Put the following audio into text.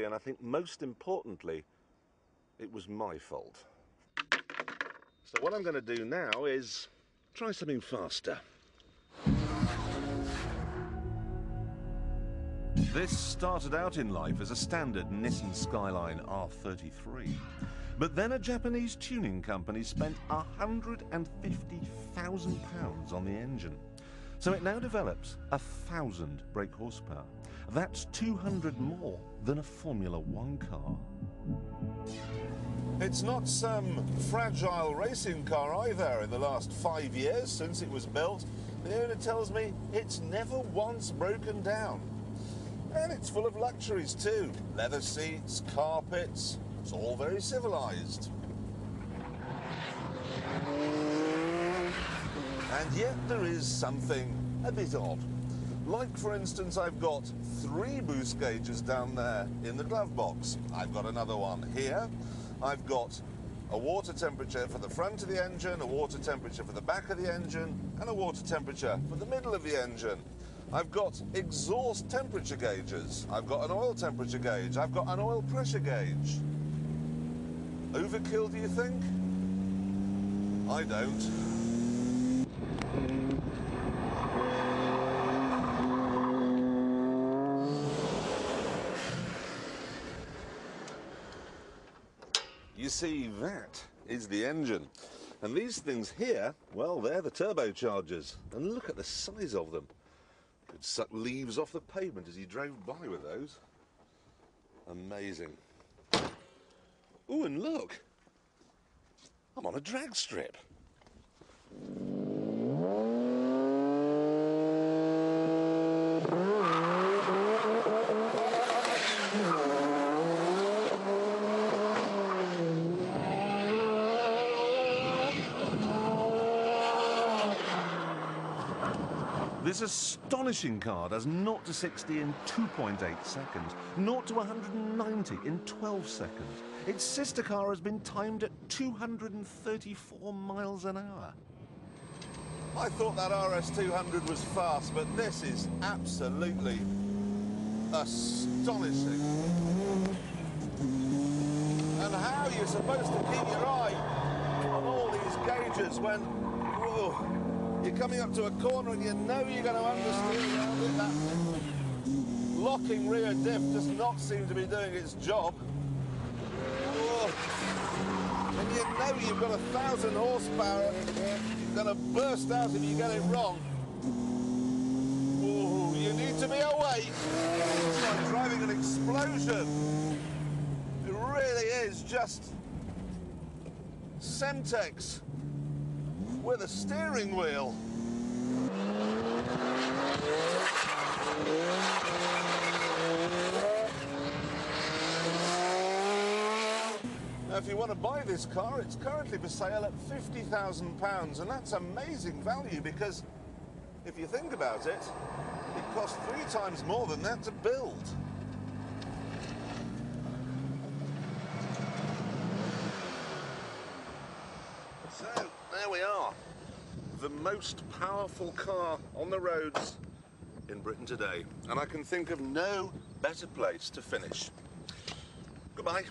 And I think most importantly, it was my fault. So what I'm going to do now is try something faster. This started out in life as a standard Nissan Skyline R33. But then a Japanese tuning company spent £150,000 on the engine. So it now develops 1,000 brake horsepower. That's 200 more than a Formula One car. It's not some fragile racing car either. In the last 5 years since it was built, the owner tells me it's never once broken down. And it's full of luxuries too. Leather seats, carpets, it's all very civilized. And yet there is something a bit odd. Like, for instance, I've got 3 boost gauges down there in the glove box. I've got another one here. I've got a water temperature for the front of the engine, a water temperature for the back of the engine, and a water temperature for the middle of the engine. I've got exhaust temperature gauges. I've got an oil temperature gauge. I've got an oil pressure gauge. Overkill, do you think? I don't. You see, that is the engine. And these things here, well, they're the turbochargers. And look at the size of them. Could suck leaves off the pavement as you drove by with those. Amazing. Ooh, and look, I'm on a drag strip. This astonishing car does 0 to 60 in 2.8 seconds, 0 to 190 in 12 seconds. Its sister car has been timed at 234 miles an hour. I thought that RS200 was fast, but this is absolutely astonishing. And how you're supposed to keep your eye on all these gauges when, whoa, you're coming up to a corner and you know you're going to understeer around it. That locking rear diff does not seem to be doing its job. Oh. And you know you've got 1,000 horsepower. You're going to burst out if you get it wrong. Oh, you need to be awake. It's like driving an explosion. It really is just Semtex with a steering wheel. Now, if you want to buy this car, it's currently for sale at £50,000, and that's amazing value because, if you think about it, it cost 3 times more than that to build. So, there we are. The most powerful car on the roads in Britain today. And I can think of no better place to finish. Goodbye.